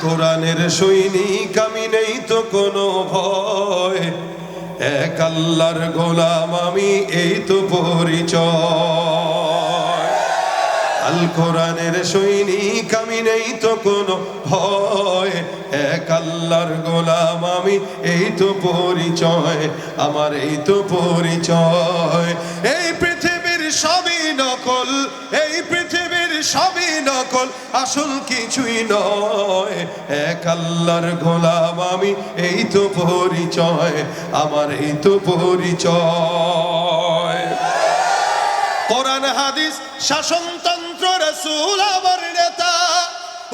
কোরআনের সৈনিক আমি, নেই তো কোনো ভয়, এক আল্লাহর গোলাম আমি, এই তো পরিচয়। আল কোরআনের সৈনিক আমি, নেই তো কোনো ভয়, এক আল্লাহর গোলাম আমি, এই তো পরিচয় আমার, এই তো পরিচয়। এই পৃথিবীর সবই নকল, এই পৃথিবীর সবই নকল, আসল কিছুই নয়, এক আল্লাহর গোলাম আমি, এই তো পরিচয় আমার, এই তো পরিচয়। কোরআন হাদিস শাসনতন্ত্র রাসূল আমার নেতা,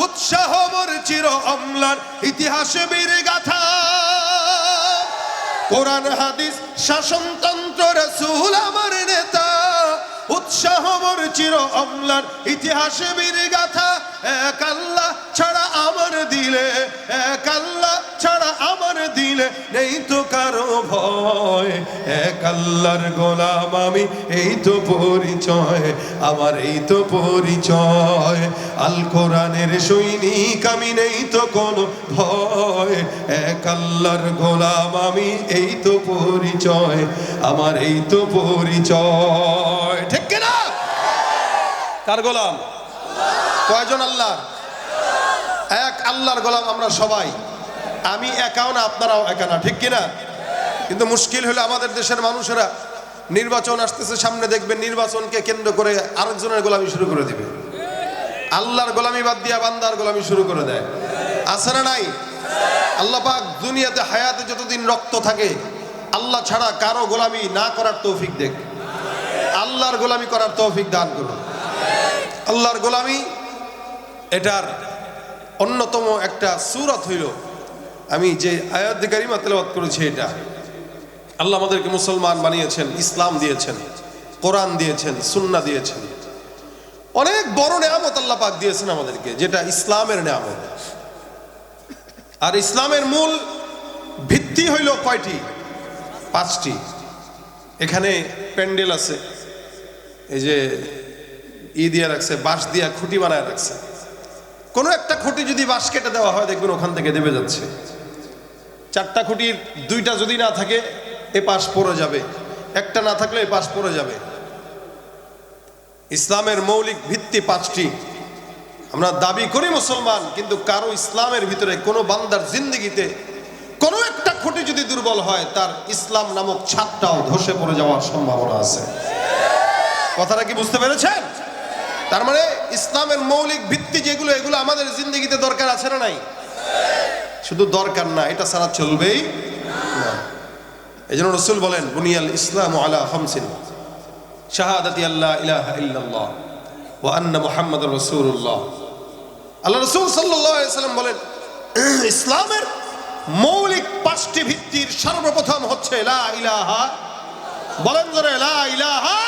উৎসাহ মোর চির অম্লান ইতিহাসে বীর গাথা। কোরআন হাদিস শাসনতন্ত্র রাসূল আমার নেতা, উৎসাহ মোর চির অম্লান ইতিহাসে বীর গাথা। এক আল্লাহ ছাড়া আমার দিলে, এক আল্লাহ ছাড়া আমার দিলে নেই তো কারো ভয়, এক আল্লাহর গোলাম আমি, এই তো পরিচয় আমার, এই তো পরিচয়। আল কোরআনের সৈনিক আমি, নেই তো কোনো ভয়, এক আল্লাহর গোলাম আমি, এই তো পরিচয় আমার, এই তো পরিচয়। ঠিক কিনা? কার গোলাম? কয়জন আল্লাহর? এক আল্লাহর গোলাম আমরা সবাই। আমি একাও না, আপনারাও একা না, ঠিক কিনা? কিন্তু মুশকিল হলো আমাদের দেশের মানুষেরা নির্বাচন আসতেছে সামনে, দেখবেন নির্বাচনকে কেন্দ্র করে আরেকজনের গোলামি শুরু করে দিবে। আল্লাহর গোলামি বাদ দিয়া বান্দার গোলামি শুরু করে দেয়। আছে না নাই? আল্লাহ পাক দুনিয়াতে হায়াতে যতদিন রক্ত থাকে আল্লাহ ছাড়া কারো গোলামি না করার তৌফিক দেখ, আল্লাহর গোলামি করার তৌফিক দান করুন। আল্লাহর গোলামি এটার অন্যতম একটা সূরত হইল, আমি যে আয়াত কারিমা তেলাওয়াত করেছি, এটা আল্লাহ আমাদেরকে মুসলমান বানিয়েছেন, ইসলাম দিয়েছেন, কোরআন দিয়েছেন, সুন্নাহ দিয়েছেন, অনেক বড় নেয়ামত আল্লাহ পাক দিয়েছেন আমাদেরকে, যেটা ইসলামের নেয়ামত। আর ইসলামের মূল ভিত্তি হইল কয়টি? 5টি। এখানে প্যান্ডেল আছে, এই যে দিয়ে রাখছে, বাঁশ দিয়া খুঁটি বানায় রাখছে। কোনো একটা খুঁটি যদি বাঁশ কেটে দেওয়া হয়, দেখবেন ওখান থেকে দেবে যাচ্ছে। 4টা খুঁটির 2টা যদি না থাকে এ পাশ পড়ে যাবে, একটা না থাকলে এ পাশ পড়ে যাবে। ইসলামের মৌলিক ভিত্তি 5টি। আমরা দাবি করি মুসলমান, কিন্তু কারো ইসলামের ভিতরে কোনো বান্দার জিন্দেগিতে কোনো একটা খুঁটি যদি দুর্বল হয়, তার ইসলাম নামক ছাদটাও ধসে পড়ে যাওয়ার সম্ভাবনা আছে। কথাটা কি বুঝতে পেরেছেন? তার মানে ইসলামের মৌলিক ভিত্তি যেগুলো, এগুলো আমাদের জিন্দেগিতে দরকার আছে না নাই? শুধু দরকার না, এটা ছাড়া চলবেই না। এই জন্য রাসূল বলেন, বুনিয়াল ইসলামু আলা খামসিন, শাহাদাতি আল্লা ইলাহা ইল্লাল্লাহ ওয়া আন্না মুহাম্মাদুর রাসূলুল্লাহ। আল্লাহ রাসূল সাল্লাল্লাহু আলাইহি ওয়াসাল্লাম বলেন, ইসলামের মৌলিক 5টি ভিত্তির সর্বপ্রথম হচ্ছে লা ইলাহা। বলেন জোরে, লা ইলাহা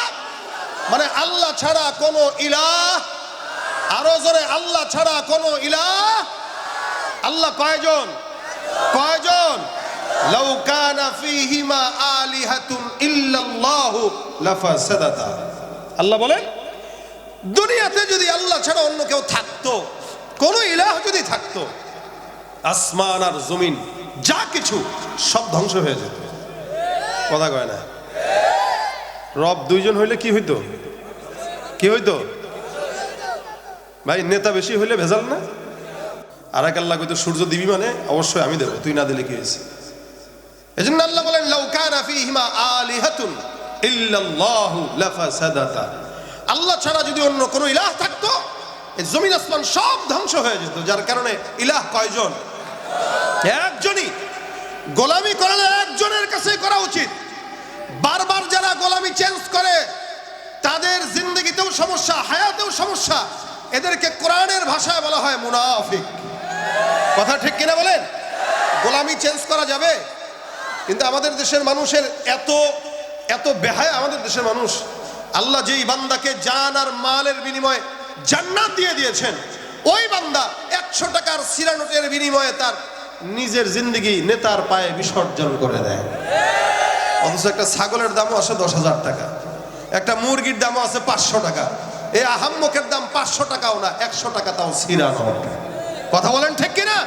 মানে আল্লাহ ছাড়া কোনো ইলাহ। আরো জোরে, আল্লাহ ছাড়া কোনো ইলাহ। আল্লাহ কয়জন? কয়জন? লাউ কানা ফীহিমা আলিহাতুন ইল্লাল্লাহু লাফাসাদাতা। আল্লাহ বলেন, দুনিয়াতে যদি আল্লাহ ছাড়া অন্য কেউ থাকতো, কোন ইলাহ যদি থাকতো, আসমান আর জমিন যা কিছু সব ধ্বংস হয়ে যেত। কথা কয় না? রব 2জন হইলে কি হইতো? কি হইতো ভাই? নেতা বেশি হইলে ভেজাল না? আর এক আল্লাহ কইতো সূর্য দিবি মানে অবশ্যই আমি দেবো, তুই না দিলে কি হয়েছে? এজন্য আল্লাহ বলেন, লাউ কানা ফীহিমা আলিহাতুন ইল্লাল্লাহু লাফাসাদাতা। আল্লাহ ছাড়া যদি অন্য কোনো ইলাহ থাকতো, এই জমিন আসমান সব ধ্বংস হয়ে যেত। যার কারণে ইলাহ কয়জন? একজনই। গোলামি করলে একজনের কাছে করা উচিত। বারবার যারা গোলামি চেঞ্জ করে তাদের জিন্দেগিতেও সমস্যা, হায়াতেও সমস্যা। এদেরকে কোরআনের ভাষায় বলা হয় মুনাফিক। কথা ঠিক কিনা বলেন? গোলামি চেঞ্জ করা যাবে, কিন্তু আমাদের দেশের মানুষের এত এত বেহায়া। আমাদের দেশের মানুষ, আল্লাহ যেই বান্দাকে জান আর মালের বিনিময়ে জান্নাত দিয়ে দিয়েছেন, ওই বান্দা 100 টাকার সিরা নোটের বিনিময়ে তার নিজের জিন্দেগি নেতার পায়ে বিসর্জন করে দেয়। অথচ একটা ছাগলের দামও আছে 10,000 টাকা, একটা মুরগির দামও আছে 500 টাকা। এই আহাম্মকের দাম 500 টাকাও না, 100 টাকা, তাও সিরা নোট। কথা বলেন ঠিক কিনা?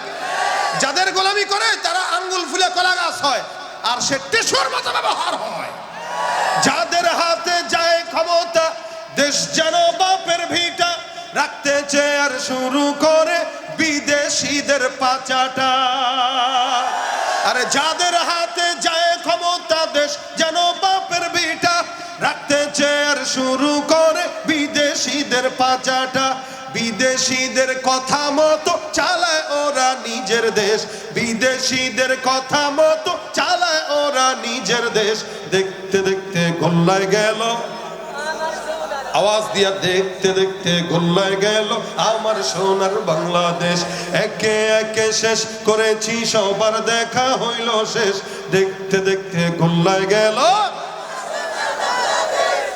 যাদের গোলামি করে তারা আঙ্গুল ফুলে কলা গাছ হয়, আর সে টিস্যুর মতো ব্যবহার হয়। যাদের হাতে যায় ক্ষমতা, দেশ যেন বাপের ভিটা, রাখতে চেয়ার শুরু করে বিদেশিদের পাচাটা। আরে যাদের হাতে যায় ক্ষমতা, দেশ যেন বাপের ভিটা, রাখতে চেয়ার শুরু করে বিদেশিদের পাচাটা। বিদেশিদের কথা মতো চালায় ওরা নিজের দেশ, বিদেশিদের কথা মতো চালায় ওরা নিজের দেশ। দেখতে দেখতে গোল্লায় গেল, আওয়াজ দিয়া দেখতে দেখতে গোল্লায় গেল আমার সোনার বাংলাদেশ। একে একে শেষ করেছি সবার দেখা হইল শেষ, দেখতে দেখতে গোল্লায় গেল।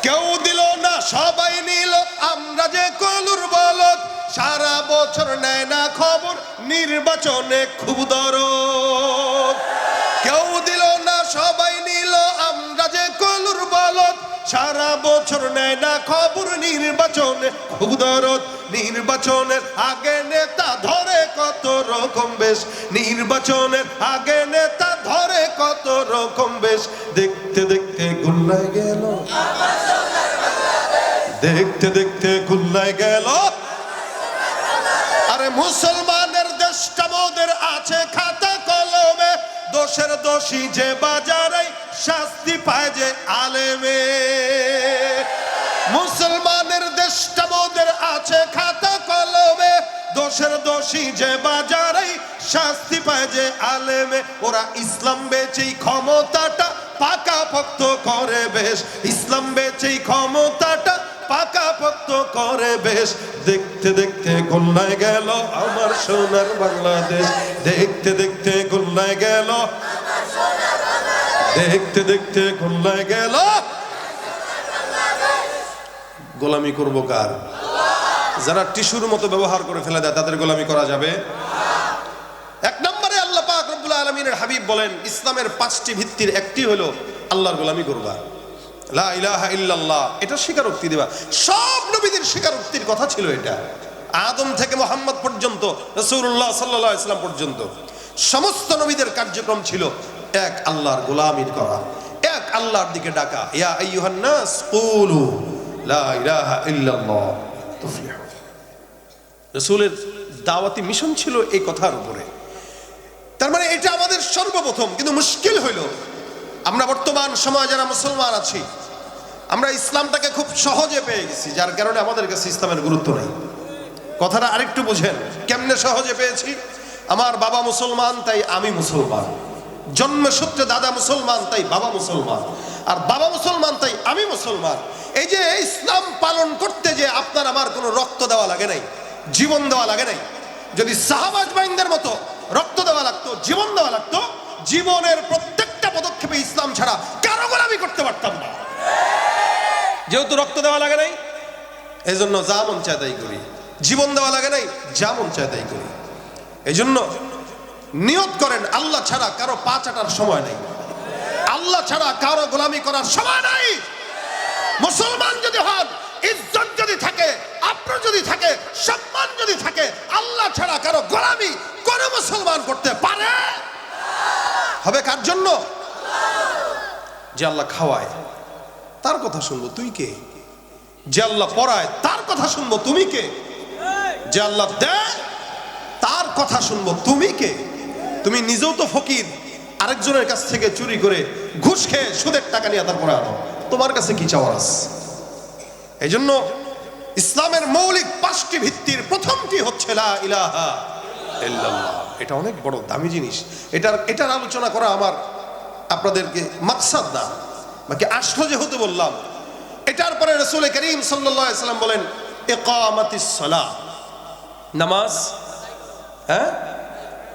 কেউ দিল না সবাই নিল, আমরা যে কলুর বলদ, সারা বছর নেয় না খবর, নির্বাচনে খুব দরদ। কেউ দিল না সবাই নিল, আমরা যে কলুর বলদ, সারা বছর নেয় না খবর, নির্বাচনে খুব দরদ। নির্বাচনের আগে নেতা ধরে কত রকম বেশ, নির্বাচনের আগে নেতা ধরে কত রকম বেশ। দেখতে দেখতে গোল্লায় গেল, দেখতে দেখতে গোল্লায় গেল। আরে মুসলমানের দেশটা মোদের আছে খাতা কলমে, দোষের দোষী যে বাজারে শাস্তি পায় যে আলেমে। মুসলমানের দেশটা মোদের আছে খাতা কলমে, দোষের দোষী যে বাজারে শাস্তি পায় যে আলেমে। ওরা ইসলাম বেচেই ক্ষমতাটা পাকাপোক্ত করে বেশ, ইসলাম বেচেই ক্ষমতাটা পাকাপোক্ত করে বেশ। দেখতে দেখতে গোল্লায় গেল আমার সোনার বাংলাদেশ, দেখতে দেখতে গোল্লায় গেল, দেখতে দেখতে গোল্লায় গেল। গোলামি করবো কার? যারা টিস্যুর মতো ব্যবহার করে ফেলে দেয় তাদের গোলামি করা যাবে? এক নম্বরে আল্লাহ পাক রব্বুল আলামিনের হাবিব বলেন ইসলামের 5টি ভিত্তির একটি হলো আল্লাহর গোলামি করবা, লা ইলাহা ইল্লাল্লাহ, এটা স্বীকারোক্তি দেবা। সব নবীদের স্বীকারোক্তির কথা ছিল এটা। আদম থেকে মুহাম্মদ পর্যন্ত, রাসূলুল্লাহ সাল্লাল্লাহু আলাইহি ওয়াসাল্লাম পর্যন্ত সমস্ত নবীদের কার্যক্রম ছিল এক আল্লাহর গোলামি করা, এক আল্লাহর দিকে ডাকা। ইয়া আইয়ুহান নাস কুলু লা ইলাহা ইল্লাল্লাহ তুফলিহু। রাসূলের দাওয়াতি মিশন ছিল এই কথার উপরে। তার মানে এটা আমাদের সর্বপ্রথম। কিন্তু মুশকিল হইল আমরা বর্তমান সময়ে যারা মুসলমান আছি, আমরা ইসলামটাকে খুব সহজে পেয়ে গেছি, যার কারণে আমাদের কাছে ইসলামের গুরুত্ব নেই। কথাটা আরেকটু বুঝেন, কেমনে সহজে পেয়েছি? আমার বাবা মুসলমান তাই আমি মুসলমান, জন্মসূত্রে দাদা মুসলমান তাই বাবা মুসলমান, আর বাবা মুসলমান তাই আমি মুসলমান। এই যে ইসলাম পালন করতে যে আপনার আমার কোনো রক্ত দেওয়া লাগে নাই, জীবন দেওয়া লাগে নাই। যদি সাহাবা আজমাইনদের মতো রক্ত দেওয়া লাগতো, জীবন দেওয়া লাগতো, জীবনের প্রত্যেকটা পদক্ষেপে ইসলাম ছাড়া কারো গোলামি করতে পারতাম না। যেহেতু রক্ত দেওয়া লাগে নাই, এই জন্য যা মন চায় তাই করি। জীবন দেওয়া লাগে নাই, যা মন চায় তাই করি। এই জন্য নিয়ত করেন আল্লাহ ছাড়া কারো পা চাটার সময় নেই, আল্লাহ ছাড়া কারো গোলামি করার সময় নাই। মুসলমান যদি হন, ইজ্জত যদি থাকে, আপনার যদি থাকে, সম্মান যদি থাকে, আল্লাহ ছাড়া কারো গোলামি কোন মুসলমান করতে পারে? হবে কার জন্য? যে আল্লাহ খাওয়ায় তার কথা শুনবো, তুই কে? যে আল্লাহ পড়ায় তার কথা শুনবো, তুমি কে? যে আল্লাহ দেয় তার কথা শুনবো, তুমি কে? তুমি নিজেও তো ফকির, আরেকজনের কাছ থেকে চুরি করে ঘুষ খেয়ে সুদের টাকা নিয়ে তারপরে আনো, তোমার কাছে কি চাওয়ার আছে? এই জন্য ইসলামের মৌলিক 5টি ভিত্তির প্রথমটি হচ্ছে লা ইলাহা ইল্লাল্লাহ। এটা অনেক বড় দামি জিনিস। এটার আলোচনা করা আমার আপনাদেরকে মাকসাদ না, বাকি আসলো যেহেতু বললাম। এটার পরে রাসূল করিম সাল্লাল্লাহু আলাইহি ওয়াসাল্লাম বলেন ইকামাতিস সালাহ, নামাজ, হ্যাঁ,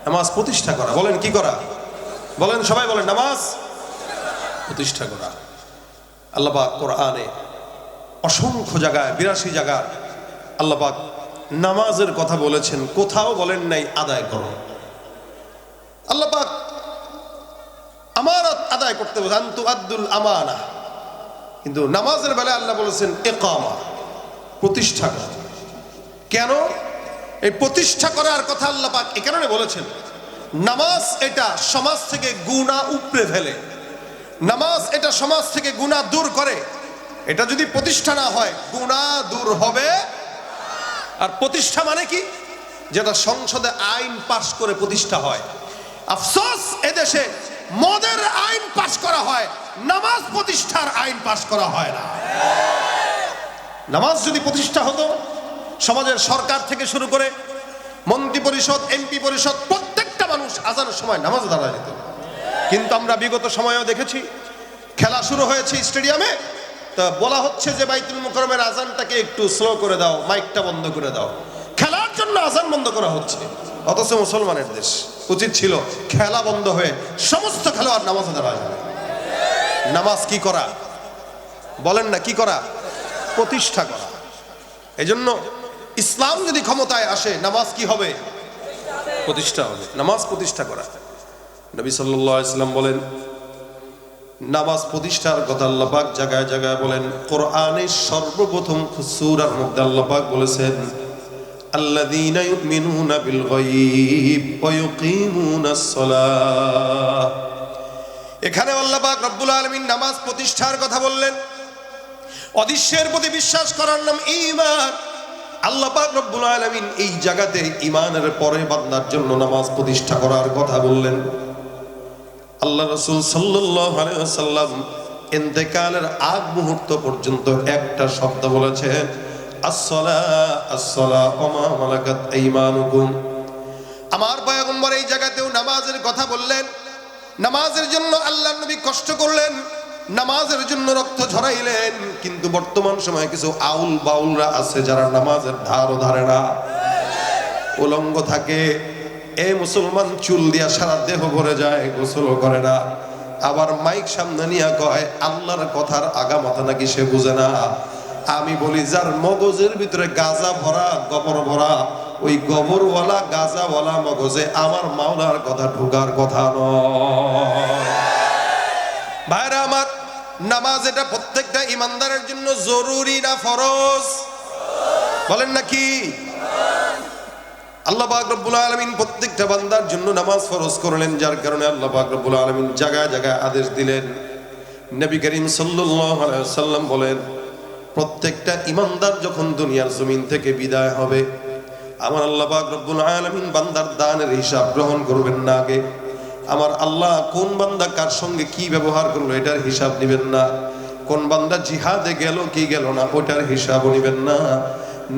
নামাজ প্রতিষ্ঠা করা। বলেন কি করা? বলেন সবাই বলেন, নামাজ প্রতিষ্ঠা করা। আল্লাহ পাক কোরআনে অসংখ্য জায়গায়, 82 জায়গায় আল্লাহ পাক নামাজের কথা বলেছেন, কোথাও বলেন নাই আদায় করো। আল্লাহ পাক আমানত আদায় করতে বলেছেন, আনতু আদ্দুল আমানা, কিন্তু নামাজের বেলায় আল্লাহ বলেছেন ইকামা, প্রতিষ্ঠা করা। কেন? এই প্রতিষ্ঠা করার কথা আল্লাহ পাক এই কারণে বলেছেন, নামাজ এটা সমাজ থেকে গুনাহ উপড়ে ফেলে, নামাজ এটা সমাজ থেকে গুনাহ দূর করে। এটা যদি প্রতিষ্ঠা না হয় গুনাহ দূর হবে। আর প্রতিষ্ঠা মানে কি? যেটা সংসদে আইন পাশ করে প্রতিষ্ঠা হয়। আফসোস, এদেশে মদের আইন পাশ করা হয়, নামাজ প্রতিষ্ঠার আইন পাশ করা হয় না। নামাজ যদি প্রতিষ্ঠা হতো, সমাজের সরকার থেকে শুরু করে মন্ত্রী পরিষদ, এমপি পরিষদ, প্রত্যেকটা মানুষ আজানের সময় নামাজ দাঁড়ায় যেত। কিন্তু আমরা বিগত সময়েও দেখেছি, খেলা শুরু হয়েছে স্টেডিয়ামে, তা বলা হচ্ছে যে বাইতুল মুকাররমের আজানটাকে একটু স্লো করে দাও, মাইকটা বন্ধ করে দাও। খেলার জন্য আজান বন্ধ করা হচ্ছে, অথচ মুসলমানের দেশ। উচিত ছিল খেলা বন্ধ হয়ে সমস্ত খেলোয়াড় নামাজে দাঁড়ায় যাবে। নামাজ কি করা? বলেন না, কি করা? প্রতিষ্ঠা করা। এজন্য ইসলাম যদি ক্ষমতায় আসে, নামাজ কি হবে? প্রতিষ্ঠা হবে। নামাজ প্রতিষ্ঠা করা। নবী সাল্লাল্লাহু আলাইহি ওয়াসাল্লাম বলেন, নামাজ প্রতিষ্ঠার কথা আল্লাহ পাক জায়গায় জায়গায় বলেন। কোরআনের সর্বপ্রথম সূরার মধ্যে আল্লাহ পাক বলেছেন, আল্লাযীনা ইউমিনুনা বিল গায়ব ওয়া ইউকিমুনাস সালাহ। এখানে আল্লাহ পাক রব্বুল আলামিন নামাজ প্রতিষ্ঠার কথা বললেন। অদৃশ্যের প্রতি বিশ্বাস করার নাম ঈমান। আল্লাহ পাক রব্বুল আলামিন এই জায়গাতে ঈমানের পরে বান্দার জন্য নামাজ প্রতিষ্ঠা করার কথা বললেন। আল্লাহ রাসূল সাল্লাল্লাহু আলাইহি ওয়াসাল্লাম ইন্তেকালের আগ মুহূর্ত পর্যন্ত একটা শব্দ বলেছেন, আসসালাহ আসসালাহ ওয়া মা মালাকাত আইমানুকুম। আমার পয়গম্বর এই জায়গাতেও নামাজের কথা বললেন। নামাজের জন্য আল্লাহর নবী কষ্ট করলেন, নামাজের জন্য রক্ত ঝরাইলেন। কিন্তু বর্তমান সময়ে কিছু আউল বাউলরা আছে যারা নামাজের ধারও ধারে না, উলঙ্গ থাকে। এই মুসলমান চুল দিয়া সারা দেহ ভরে যায়, গোসল করে না। আবার মাইক সামনে নিয়ে কয় আল্লাহর কথার আগা মাথা নাকি সে বুঝে না। আমি বলি, যার মগজের ভিতরে গাজা ভরা, গোবর ভরা, ওই গোবরওয়ালা গাজাওয়ালা মগজে আমার মাওলার কথা ঢোকার কথা নয়। ভাইরা আমার, নামাজ এটা প্রত্যেকটা ইমানদারের জন্য জরুরি না ফরজ? বলেন নাকি? আল্লাহ পাক রব্বুল আলামিন প্রত্যেকটা বান্দার জন্য নামাজ ফরজ করলেন, যার কারণে আল্লাহ পাক রব্বুল আলামিন জায়গায় জায়গায় আদেশ দিলেন। নবী করিম সাল্লাল্লাহু আলাইহি ওয়াসাল্লাম বলেন, প্রত্যেকটা ইমানদার যখন দুনিয়ার জমিন থেকে বিদায় হবে, আমার আল্লাহ পাক রব্বুল আলামিন বান্দার দানের হিসাব গ্রহণ করবেন না। আগে আমার আল্লাহ কোন বান্দা কার সঙ্গে কি ব্যবহার করলো এটার হিসাব নেবেন না। কোন বান্দা জিহাদে গেল কি গেল না ওটার হিসাবও নেবেন না।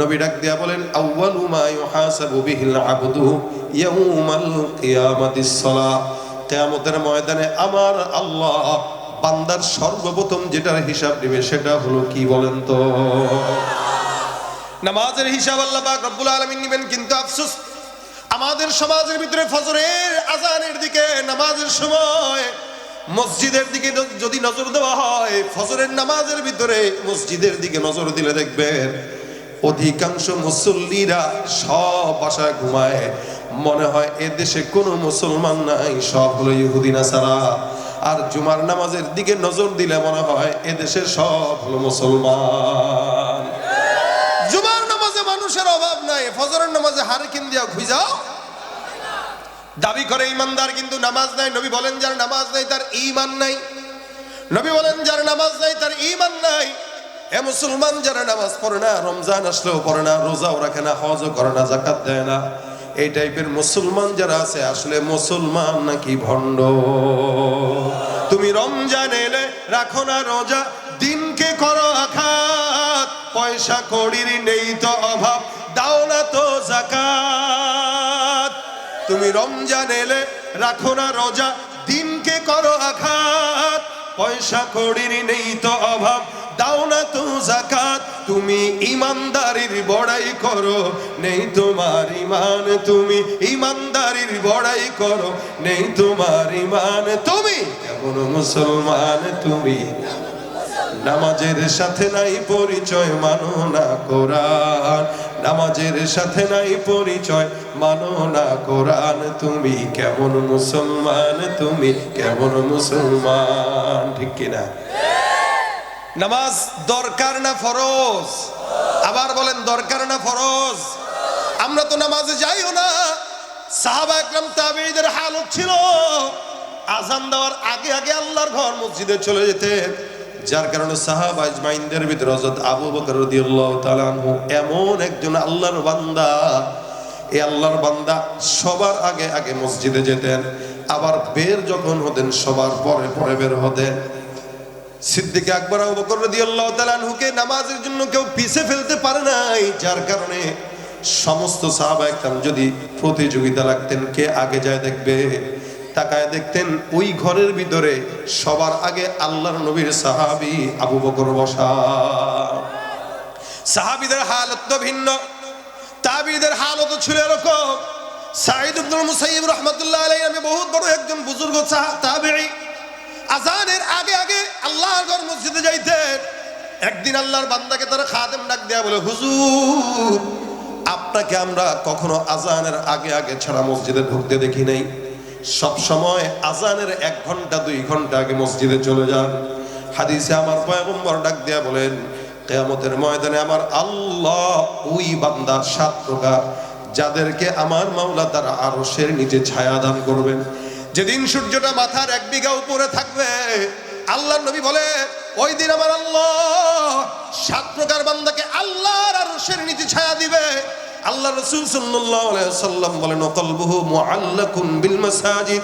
নবী ডাক দিয়া বলেন, আউয়ালু মা ইউহাসাবু বিহিল আবদু ইয়াউমাল কিয়ামাতিস সালাহ। কিয়ামতের ময়দানে আমার আল্লাহ বান্দার সর্বপ্রথম যেটার হিসাব নেবে সেটা হলো কি বলেন তো? নামাজের হিসাব আল্লাহ পাক রব্বুল আলামিন নেবেন। কিন্তু আফসোস, আমাদের সমাজের ভিতরে ফজরের আজানের দিকে, নামাজের সময় মসজিদের দিকে যদি নজর দেওয়া হয়, ফজরের নামাজের ভিতরে মসজিদের দিকে নজর দিলে দেখবেন অধিকাংশ মুসল্লিরা সব বাসায় ঘুমায়। মনে হয় এদেশে কোনো মুসলমান নাই, সব হলো ইহুদি নাসারা। আর জুমার নামাজের দিকে নজর দিলে মনে হয় এদেশের সব হলো মুসলমান। জুমার নামাজে মানুষের অভাব নাই, ফজরের নামাজে হারিকেন দিয়া খুঁজাও দাবি করে ইমানদার, কিন্তু নামাজ নাই। নবী বলেন, যার নামাজ নাই তার ঈমান নাই। নবী বলেন, যার নামাজ নাই তার ঈমান নাই। এ মুসলমান, যারা নামাজ পড়ে না, রমজান আসলেও পড়ে না, রোজাও রাখে না, হজও করে না, যাকাত দেয় না, এই টাইপের মুসলমান যারা আছে, আসলে মুসলমান নাকি ভণ্ড? তুমি রমজান এলে রাখো না রোজা, দিনকে করো আঘাত, পয়সা কড়ির নেই তো অভাব, দাও না তো যাকাত। তুমি রমজান এলে রাখো না রোজা, দিনকে করো আঘাত, পয়সা কড়ির নেই তো অভাব, দাও না তো যাকাত। তুমি ইমানদারির বড়াই করো, নেই তোমার ঈমান। তুমি ইমানদারির বড়াই করো, নেই তোমার ঈমান। তুমি কেমন মুসলমান? তুমি নামাজের সাথে নাই পরিচয়, মানো না কোরআন। নামাজের সাথে নাই পরিচয়, মানো না কোরআন। তুমি কেমন মুসলমান? তুমি কেমন মুসলমান? ঠিক কিনা? নামাজ দরকার না ফরজ? আবার বলেন, দরকার না ফরজ? আমরা তো নামাজে যাইও না। সাহাবা একরাম তাবেঈদের হালত ছিল আজান দেওয়ার আগে আগে আল্লাহর ঘর মসজিদে চলে যেতেন। যার কারণে সাহাবা আজমাইনদের ভিতরে হযরত আবু বকর রাদিয়াল্লাহু তাআলা আনহু এমন একজন আল্লাহর বান্দা, এই আল্লাহর বান্দা সবার আগে আগে মসজিদে যেতেন, আবার বের যখন হতেন সবার পরে পরে বের হতেন। সিদ্দিক আকবর আবু বকর রাদিয়াল্লাহু তাআলা আনহুকে নামাজের জন্য কেউ পিছে ফেলতে পারে নাই। যার কারণে সমস্ত সাহাবা একরাম যদি প্রতিযোগিতা রাখতেন কে আগে যায় দেখবে, তাকায় দেখতেন ওই ঘরের ভিতরে সবার আগে আল্লাহর নবীর সাহাবী আবু বকর বসা। সাহাবীদের হালত তো ভিন্ন, তাবেঈদের হালত ছিল এরকম। সাঈদ ইবনুল মুসাইয়িব রাহমাতুল্লাহ আলাইহি আমি বহুত বড় একজন বুজুর্গ তাবেঈ, আজানের আগে আগে আল্লাহর ঘর মসজিদে যাইতেন। একদিন আল্লাহর বান্দাকে তারা খাদেম ডাক দেয়া বলে, হুজুর আপনাকে আমরা কখনো আজানের আগে আগে ছাড়া মসজিদে ঢুকতে দেখি নাই, সব সময় আজানের 1 ঘন্টা 2 ঘন্টা আগে মসজিদে চলে যান। হাদিসে আমার পয়গম্বর ডাক দেয়া বলেন, কিয়ামতের ময়দানে আমার আল্লাহ ওই বান্দা 7 প্রকার যাদেরকে আমার মাওলা তার আরশের নিচে ছায়া দান করবেন। যেদিন সূর্যটা মাথার 1 বিঘা উপরে থাকবে, আল্লাহর নবী বলে ওই দিন আমার আল্লাহ 7 প্রকার বান্দাকে আল্লাহর আরশের নিচে ছায়া দিবে। আল্লাহ রাসূল সাল্লাল্লাহু আলাইহি ওয়াসাল্লাম বলেন, কলবুহু মুআল্লাকুন বিল মাসাজিদ,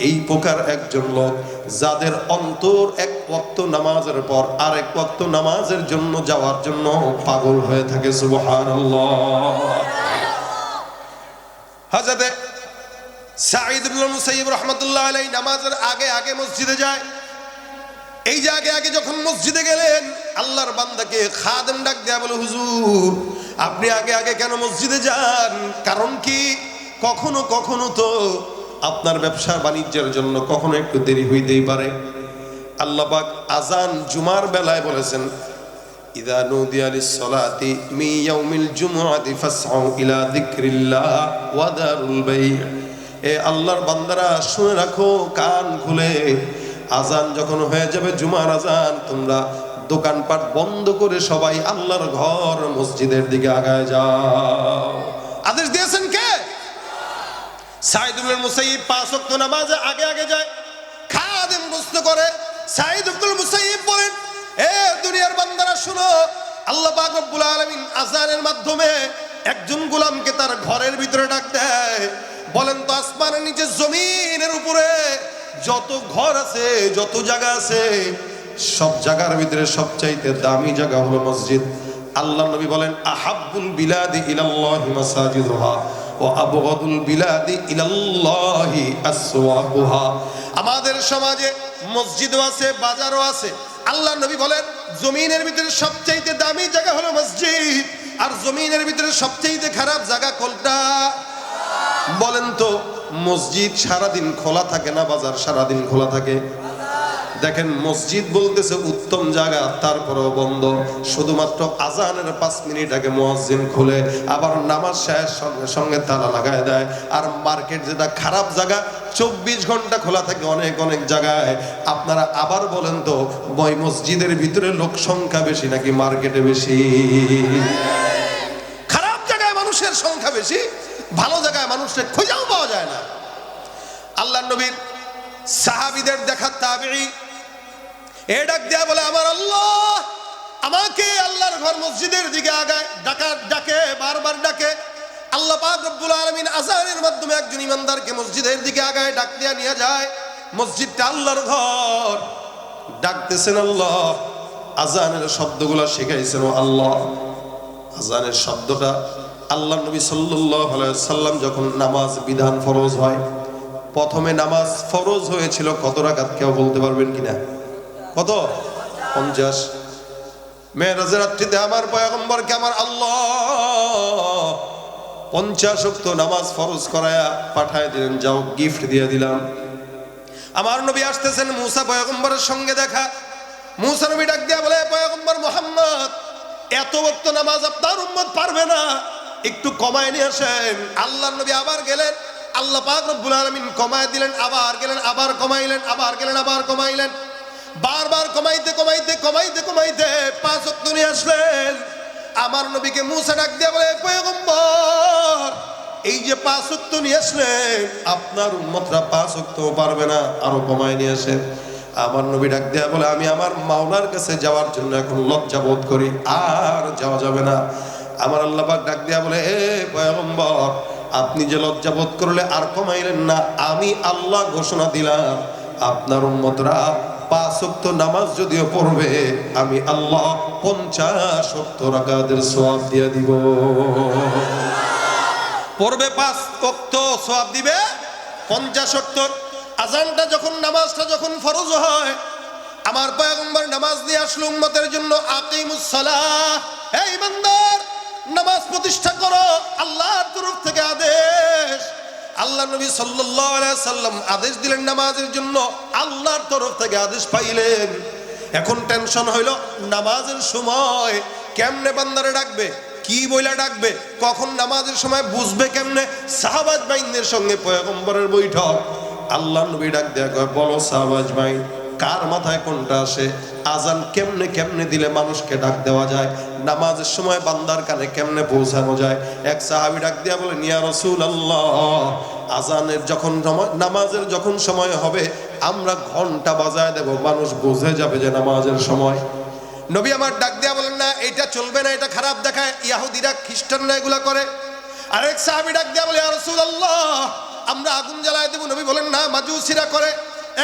এই প্রকার একজন লোক যাদের অন্তর 1 ওয়াক্ত নামাজের পর আরেক ওয়াক্ত নামাজের জন্য যাওয়ার জন্য পাগল হয়ে থাকে। সুবহানাল্লাহ। হযরত সাঈদ ইবনুল মুসাইয়িব রাহমাতুল্লাহ আলাইহি নামাজের আগে আগে মসজিদে যায়। এই যে আগে আগে যখন মসজিদে গেলেন, আল্লাহর বান্দাকে খাদেম ডাক দেয়া বলে, হুজুর আপনি আগে আগে কেন মসজিদে যান? কারণ কি, কখনো কখনো তো আপনার ব্যবসা বাণিজ্যের জন্য কখনো একটু দেরি হইতেই পারে। আল্লাহ পাক আজান জুমার বেলায় বলেছেন, ইযা নুদিয়া লিস-সালাতি মিন ইয়াউমিল জুমআতি ফাসআউ ইলা যিকরিল্লাহ ওয়া দারুল বাই'। এ আল্লাহর বান্দারা শুনে রাখো, কান খুলে, আজান যখন হয়ে যাবে জুমার আজান, তোমরা দোকানপাট বন্ধ করে সবাই আল্লাহর ঘর মসজিদের দিকে আগায় যাও। আদেশ দিয়েছেন কে? সাঈদ ইবনুল মুসাইয়িব 5 ওয়াক্ত নামাজে আগে আগে যায়, খাদেম প্রশ্ন করে। সাঈদ ইবনুল মুসাইয়িব বলেন, এ দুনিয়ার বান্দারা শুনো, আল্লাহ পাক রব্বুল আলামিন আজানের মাধ্যমে একজন গোলামকে তার ঘরের ভিতরে ডাক দেয়। বলেন তো আসমানের নিচে জমিনের উপরে যত ঘর আছে, যত জায়গা আছে, সব জায়গার ভিতরে সবচাইতে দামি জায়গা হলো মসজিদ। আল্লাহ নবী বলেন, আহাব্বুল বিলাদি ইলাল্লাহি মাসাজিদুহা ওয়া আবগাদুল বিলাদি ইলাল্লাহি আসওয়াকুহা। আমাদের সমাজে মসজিদও আছে, বাজারও আছে। আল্লাহ নবী বলেন, জমিনের ভিতরে সবচাইতে দামি জায়গা হলো মসজিদ, আর জমিনের ভিতরে সবচাইতে খারাপ জায়গা কোনটা? বলেন তো, মসজিদ সারাদিন খোলা থাকে না বাজার সারাদিন খোলা থাকে? দেখেন মসজিদ বলতেছে উত্তম জায়গা, তারপরেও বন্ধ। শুধুমাত্র আজানের 5 মিনিট আগে মুয়াজ্জিন খুলে, আবার নামাজ শেষ সঙ্গে সঙ্গে তালা লাগায় দেয়। আর মার্কেট যেটা খারাপ জায়গা, 24 ঘন্টা খোলা থাকে অনেক অনেক জায়গায়। আপনারা আবার বলেন তো, ওই মসজিদের ভিতরে লোক সংখ্যা বেশি নাকি মার্কেটে বেশি? খারাপ জায়গায় মানুষের সংখ্যা বেশি, ভালো জায়গায় মানুষকে খোঁজাও পাওয়া যায় না। আল্লাহ নবীর সাহাবীদের দেখা তাবেঈ এ ডাক দেয়া বলে, আমার আল্লাহ আমাকে আল্লাহর ঘর মসজিদের দিকে আগায় ডাকে, বারবার ডাকে। আল্লাহ পাক রব্বুল আলামিন আযানের মাধ্যমে একজন ইমানদারকে মসজিদের দিকে আগায় ডাক দেয়া নিয়ে যায়। মসজিদটা আল্লাহর ঘর, ডাকতেছেন আল্লাহ, আযানের শব্দগুলো শিখাইছেন আল্লাহ। আযানের শব্দটা আল্লাহ নবী সাল্লাল্লাহু আলাইহি ওয়াসাল্লাম যখন নামাজ বিধান ফরজ হয়, প্রথমে নামাজ ফরজ হয়েছিল কত রাকাত কেউ বলতে পারবেন কিনা? কত? 50। মেরাজের রাত্রিতে আমার পয়গম্বরকে আমার আল্লাহ 50 ওয়াক্ত নামাজ ফরজ করায়া পাঠায় দিলেন, যাও গিফট দিয়ে দিলাম। আমার নবী আসতেছেন, মুসা পয়গম্বরের সঙ্গে দেখা। মুসা নবী ডাক দিয়া বলে, পয়গম্বর মুহাম্মদ এত ওয়াক্ত নামাজ আপনার উম্মত পারবে না, একটু কমায় নিয়ে আসেন। আল্লাহর নবী আবার গেলেন, আল্লাহ পাক রব্বুল আলামিন কমায় দিলেন, আবার গেলেন, আবার কমাইলেন, আবার গেলেন, আবার কমাইলেন। বারবার কমাইতে কমাইতে কমাইতে কমাইতে 5 ওয়াক্ত নিয়ে আসলেন। আমার নবীকে মুসা ডাক দিয়ে বলে, পয়গম্বর এই যে 5 ওয়াক্ত নিয়ে আসলেন, আপনার উম্মতরা 5 ওয়াক্তও পারবে না, আরো কমায় নিয়ে আসেন। আমার নবী ডাক দেয়া বলে, আমি আমার মাওলার কাছে যাওয়ার জন্য এখন লজ্জা বোধ করি, আর যাওয়া যাবে না। আমার আল্লাহ পাক ডাক দেয়া বলে, এ পয়গম্বর আপনি যে লজ্জা বোধ করলে আর কমাইলেন না, আমি আল্লাহ ঘোষণা দিলাম আপনার উম্মতরা 5 ওয়াক্ত নামাজ যদিও পড়বে, আমি আল্লাহ 50 ওয়াক্ত রাকাতের সওয়াব দিয়ে দিব। পড়বে 5 ওয়াক্ত, সওয়াব দিবে 50 ওয়াক্ত। আজানটা যখন, নামাজটা যখন ফরজ হয়, আমার পয়গম্বর নামাজ দিয়ে আসলো উম্মতের জন্য। আকিমুস সালাহ, এই ইমানদার নামাজ প্রতিষ্ঠা করো, আল্লাহর তরফ থেকে আদেশ। আল্লাহ নবী সাল্লাল্লাহু আলাইহি সাল্লাম আদেশ দিলেন নামাজের জন্য, আল্লাহর তরফ থেকে আদেশ পাইলেন। এখন টেনশন হইল নামাজের সময় কেমনে বান্দারে ডাকবে, কি বইলা ডাকবে, কখন নামাজের সময় বুঝবে কেমনে। সাহাবাজ বাইনদের সঙ্গে পয়গম্বরের বৈঠক। আল্লাহ নবী ডাক দেয়া কয়, বলো সাহাবাজ বাইন কার মাথায় কোনটা আসে, আজান কেমনে কেমনে দিলে মানুষকে ডাক দেওয়া যায়, নামাজের সময় বান্দার কানে কেমনে পৌঁছানো যায়। এক সাহাবী ডাক দিয়া বলেন, ইয়া রাসূলুল্লাহ আজানের যখন নামাজের যখন সময় হবে আমরা ঘন্টা বাজায় দেব, মানুষ বুঝে যাবে যে নামাজের সময়। নবী আমার ডাক দিয়া বলেন, না এটা চলবে না, এটা খারাপ দেখায়, ইহুদিরা খ্রিস্টানরা এগুলা করে। আরেক সাহাবী ডাক দিয়া বলে, ইয়া রাসূলুল্লাহ আমরা আগুন জ্বালায় দেব। নবী বলেন, না মাজুসিরা করে।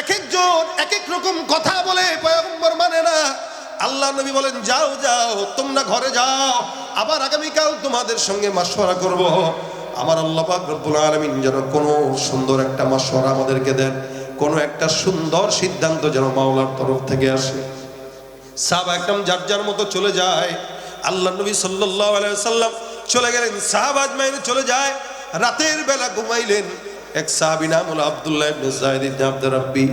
এক একজন এক এক রকম কথা বলে, পয়গম্বর মানে না। আল্লাহ নবী বলেন, যাও যাও তোমরা ঘরে যাও, আবার আগামীকাল তোমাদের সঙ্গে মাশওয়ারা করব। আমার আল্লাহ পাক রব্বুল আলামিন যেন কোনো সুন্দর একটা মাশওয়ারা আমাদেরকে দেন, কোনো একটা সুন্দর সিদ্ধান্ত যেন মাওলার তরফ থেকে আসে। সাহাবা একদম যার যার মতো চলে যায়। আল্লাহ নবী সাল্লাল্লাহু আলাইহি ওয়াসাল্লাম চলে গেলেন, সাহাবা আজমাইন চলে যায়। রাতের বেলা ঘুমাইলেন। এক সাহাবী নাম হলো আব্দুল্লাহ ইবনে যায়েদ ইবনে আব্দুর রাব্বি।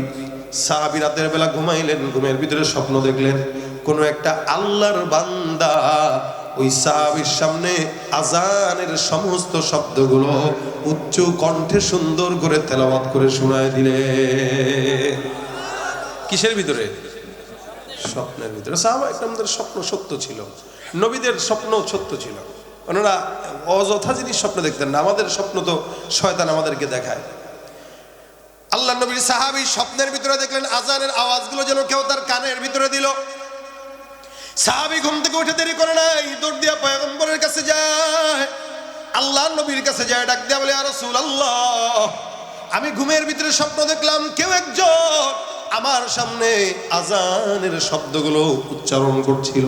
সাহাবী রাতের বেলা ঘুমাইলেন, ঘুমের ভিতরে স্বপ্ন দেখলেন কোন একটা আল্লাহর বান্দা ওই সাহাবীর সামনে আজানের সমস্ত শব্দগুলো উচ্চ কণ্ঠে সুন্দর করে তেলাওয়াত করে শোনায় দিলে। কিসের ভিতরে? স্বপ্নের ভিতরে। সাহাবা একরামদের স্বপ্ন সত্য ছিল, নবীদের স্বপ্ন সত্য ছিল। ওনারা অযথা জিনিস স্বপ্ন দেখতেন না। আমাদের স্বপ্ন তো শয়তান আমাদেরকে দেখায়। আল্লাহ নবীর সাহাবী স্বপ্নের ভিতরে দেখলেন আজানের আওয়াজগুলো যেন কেউ তার কানের ভিতরে দিল। সাহাবী ঘুম থেকে উঠে দেরি করে নাই, দৌড় দিয়া পয়গম্বরের কাছে যায়, আল্লাহর নবীর কাছে যায়, ডাক দিয়া বলে, ইয়া রাসূলুল্লাহ আমি ঘুমের ভিতরে স্বপ্ন দেখলাম কেউ একজন আমার সামনে আজানের শব্দগুলো উচ্চারণ করছিল।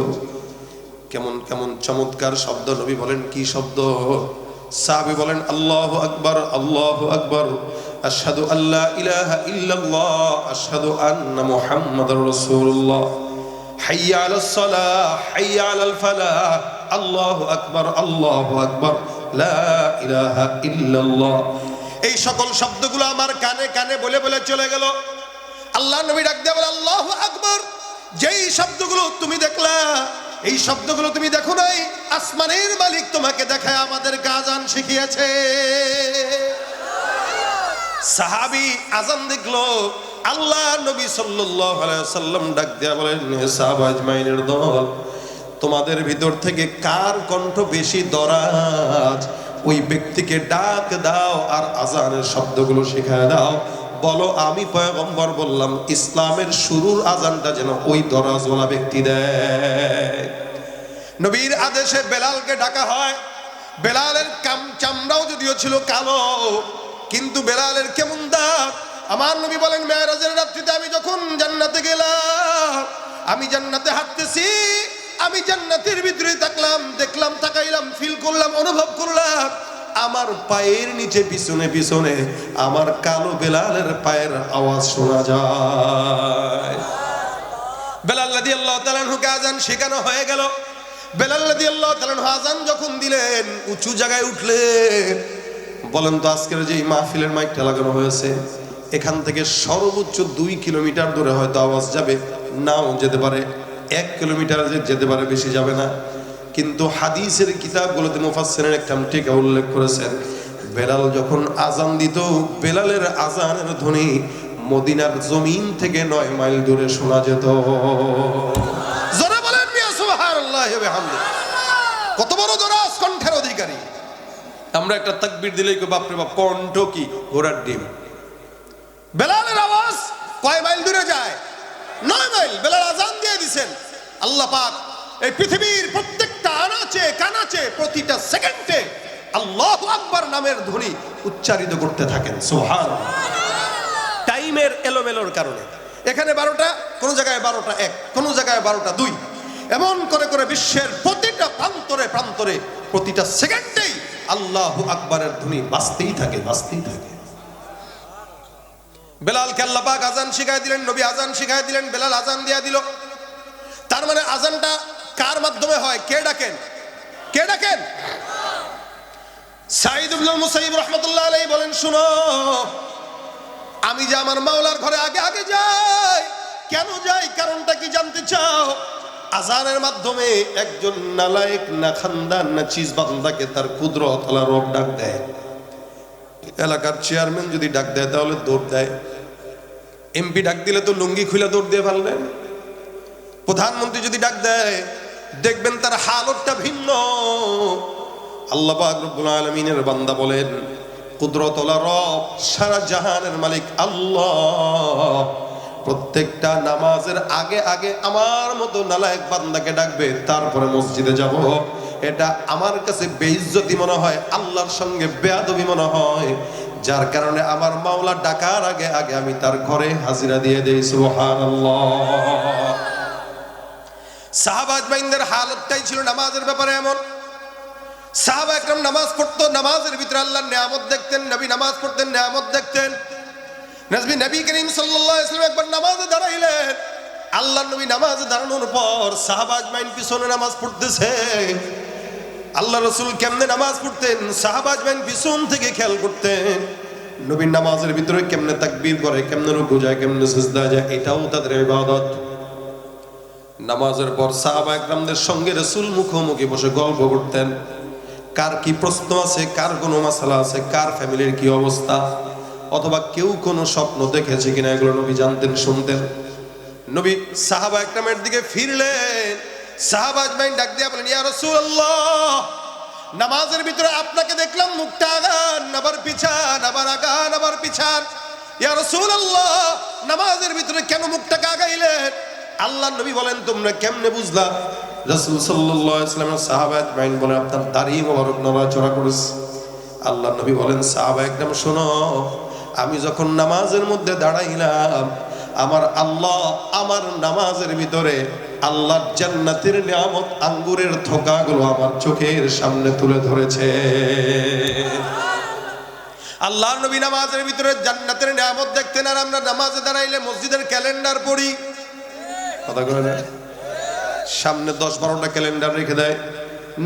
কেমন কেমন চমৎকার শব্দ। নবী বলেন, কি শব্দ? সাহাবী বলেন, আল্লাহু আকবার, আল্লাহু আকবার, আশহাদু আল্লা ইলাহা ইল্লাল্লাহ, আশহাদু আন্না মুহাম্মাদুর রাসূলুল্লাহ, হাইয়া আলাস সালাহ, হাইয়া আলাল ফালাহ, আল্লাহু আকবার, আল্লাহু আকবার, লা ইলাহা ইল্লাল্লাহ। এই সকল শব্দগুলো আমার কানে কানে বলে বলে চলে গেল। আল্লাহ নবী ডাক দিয়ে বলে, আল্লাহু আকবার, যেই শব্দগুলো তুমি দেখলা এই শব্দগুলো তুমি দেখো নাই, আসমানের মালিক তোমাকে দেখায় আমাদেরকে আজান শিখিয়েছে। সাহাবী আজান দেখলো, আল্লাহ নবী সাল্লাল্লাহু আলাইহি ওয়াসাল্লাম ডাক দিয়া বলেন, হে সাহাবা আজমাইনের দল, তোমাদের ভিতর থেকে কার কণ্ঠ বেশি দরাজ ওই ব্যক্তিকে ডাক দাও আর আজানের শব্দগুলো শেখায় দাও। বলো আমি পয়গম্বর বললাম ইসলামের শুরুর আজানটা যেন ওই দরাজওয়ালা ব্যক্তি দেয়। নবীর আদেশে বেলালকে ডাকা হয়। বেলালের চামড়াও যদিও ছিল কালো, কিন্তু বেলালের কেমন দাঁত। আমার নবী বলেন, মেরাজের রাত্রিতে আমি যখন জান্নাতে গেলাম, আমি জান্নাতে হাঁটতেছি, আমি জান্নাতের ভিতরে থাকলাম, দেখলাম, তাকাইলাম, ফিল করলাম, অনুভব করলাম আমার পায়ের নিচে পিছনে পিছনে আমার কালো বেলালের পায়ের আওয়াজ শোনা যায়। বেলাল রাদিয়াল্লাহু তাআলা আনহুকে আজান শেখানো হয়ে গেল। বেলাল রাদিয়াল্লাহু তাআলা আনহু আজান যখন দিলেন, উঁচু জায়গায় উঠলেন। বলেন তো আজকের যে মাহফিলের মাইকটা লাগানো হয়েছে, এখান থেকে সর্বোচ্চ 2 কিলোমিটার দূরে হয়তো আওয়াজ যাবে, নাও যেতে পারে, 1 কিলোমিটার যেতে পারে, বেশি যাবে না। কিন্তু হাদিসের কিতাবগুলোতে মুফাসসিরিন একটা ঠিক উল্লেখ করেছেন, বেলাল যখন আজান দিত, বেলালের আজানের ধ্বনি মদিনার জমিন থেকে 9 মাইল দূরে শোনা যেত। জোরে বলেন মিয়া সুবহানাল্লাহি ওয়া বিহামদিহি। কত বড় দরাজ কণ্ঠের অধিকারী। আমরা একটা তাকবীর দিলেই কই বাপ রে বাপ, কণ্ঠ কি ঘোড়ার ডিম। বেলালের আওয়াজ কয় মাইল দূরে যায়? 9 মাইল। বেলাল আজান দিয়ে দিবেন। আল্লাহ পাক এই পৃথিবীর প্রত্যেকটা আনাচে কানাচে প্রতিটা সেকেন্ডে আল্লাহু আকবার নামের ধ্বনি উচ্চারিত করতে থাকেন। সুবহানাল্লাহ। টাইমের এলোমেলোর কারণে এখানে 12টা, কোন জায়গায় 12টা 1, কোন জায়গায় 12টা 2, এমন করে করে বিশ্বের প্রতিটা প্রান্তরে প্রান্তরে প্রতিটা সেকেন্ডেই আল্লাহু আকবারের ধ্বনি বাজতেই থাকে, বাজতেই থাকে। বেলালকে আল্লাহ পাক আজান শিখাই দিলেন, নবী আজান শিখাই দিলেন, বেলাল আজান দিয়া দিল। তার মানে আজানটা কার মাধ্যমে হয়? কে ডাকেন? কে ডাকেন? সাঈদ ইবনে মুসাইয়িব রাহমাতুল্লাহ আলাইহি বলেন, শুনো, আমি যে আমার মাওলার ঘরে আগে আগে যাই। কেন যাই? কারণটা কি জানতে চাও? আজানের মাধ্যমে একজন নালায়েক না খানদান না চিজ বান্দাকে তার কুদরত আল্লাহ রব ডাক দেয়। এলাকার চেয়ারম্যান যদি ডাক দেয় তাহলে দৌড় দেয়। এমপি ডাক দিলে তো লুঙ্গি খুলে দৌড় দিয়ে ফেলবেন। প্রধানমন্ত্রী যদি ডাক দেয় দেখবেন তার হালতটা ভিন্ন। আল্লাহ পাক রব্বুল আলামিনের বান্দা বলেন, কুদরতওয়ালা রব, সারা জাহানের মালিক আল্লাহ প্রত্যেকটা নামাজের আগে আগে আমার মতো নালায়েক বান্দাকে ডাকবে, তারপরে মসজিদে যাব। এটা আমার কাছে বেইজ্জতি মনে হয়, আল্লাহর সঙ্গে বেয়াদবি মনে হয়, যার কারণে আমার মাওলা ডাকার আগে আগে আমি তার ঘরে হাজিরা দিয়ে দেই। সুবহানাল্লাহ। সাহাবা আজমাইনদের হালতটাই ছিল নামাজের ব্যাপারে এমন। সাহাবা একরাম নামাজ পড়তো, নামাজের ভিতরে আল্লাহর নিয়ামত দেখতেন। নবী নামাজ পড়তেন, নিয়ামত দেখতেন। নবী করিম সাল্লাল্লাহু আলাইহি ওয়াসাল্লাম একবার নামাজে দাঁড়াইলেন। আল্লাহর নবী নামাজে দাঁড়ানোর পর সাহাবা আজমাইন পিছনে নামাজ পড়তেছে। আল্লাহ রাসূল কেমনে নামাজ পড়তেন সাহাবা আজমাইন পিছন থেকে খেয়াল করতেন। নবীর নামাজের ভিতরে কেমনে তাকবীর করে, কেমনে রুকু যায়, কেমনে সিজদা যায়, এটাও তাদের ইবাদত। নামাজের পর সাহাবা একরামদের সঙ্গে রাসূল মুখোমুখি বসে গল্প করতেন। কার কি প্রশ্ন আছে, কার কোনো মাসালা আছে, কার ফ্যামিলির কি অবস্থা, অথবা কেউ কোনো স্বপ্ন দেখেছে কিনা, এগুলো নবী জানতেন, শুনতেন। নবী সাহাবা একরামের দিকে ফিরলেন। সাহাবা আজমাইন ডাক দিয়া বলেন, ইয়া রাসূলুল্লাহ, নামাজের ভিতরে আপনাকে দেখলাম মুখটা আগান আবার পিছান, আবার আগান আবার পিছান। ইয়া রাসূলুল্লাহ, নামাজের ভিতরে কেন মুখটাকে আগাইলেন? আল্লাহ নবী বলেন, তোমরা কেমনে বুঝলা? রাসূল সাল্লাল্লাহু আলাইহি ওয়াসাল্লামের সাহাবা আজমাইন বলেন, আপনার দাড়ি মোবারক নড়াচড়া করেছে। আল্লাহ নবী বলেন, সাহাবা একদম শোনো, আমি যখন নামাজের মধ্যে দাঁড়াইলাম, আমার আল্লাহ আমার নামাজের ভিতরে আল্লাহর জান্নাতের নিয়ামত আঙ্গুরের থোকাগুলো আমার চোখের সামনে তুলে ধরেছে। আল্লাহর নবী নামাজের ভিতরে জান্নাতের নিয়ামত দেখতেন, আর আমরা নামাজে দাঁড়াইলে মসজিদের ক্যালেন্ডার পড়ি। কথা বলে না, সামনে 10-12টা ক্যালেন্ডার রেখে দেয়,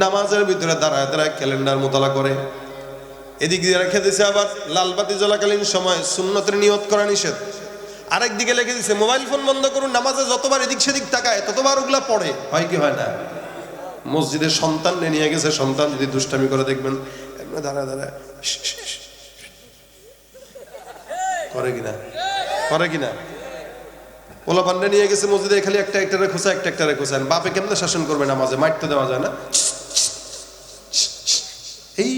নামাজের ভিতরে দাঁড়ায় দাঁড়ায় ক্যালেন্ডার মোতালা করে। এদিক দিয়ে রেখে দিছে আবার লালবাতি জ্বলাকালীন সময় সুন্নতের নিয়ত করা নিষেধ। আরেক দিকে লিখে দিছে মোবাইল ফোন বন্ধ করুন, নামাজে যতবার এদিক সেদিক তাকায় ততবার ওগুলা পড়ে। হয় কি হয় না? মসজিদের সন্তান নিয়ে গেছে, সন্তান যদি দুষ্টামি করে দেখবেন দাঁড়ায় দাঁড়ায় করে কিনা, করে কিনা। ওলা বান্ডা নিয়ে গেছে মসজিদে, খালি একটা একটারে খোঁচা, একটা একটারে খোঁচান। বাপে কেমনে শাসন করবে নামাজে? মারতে দেওয়া যায় না। এই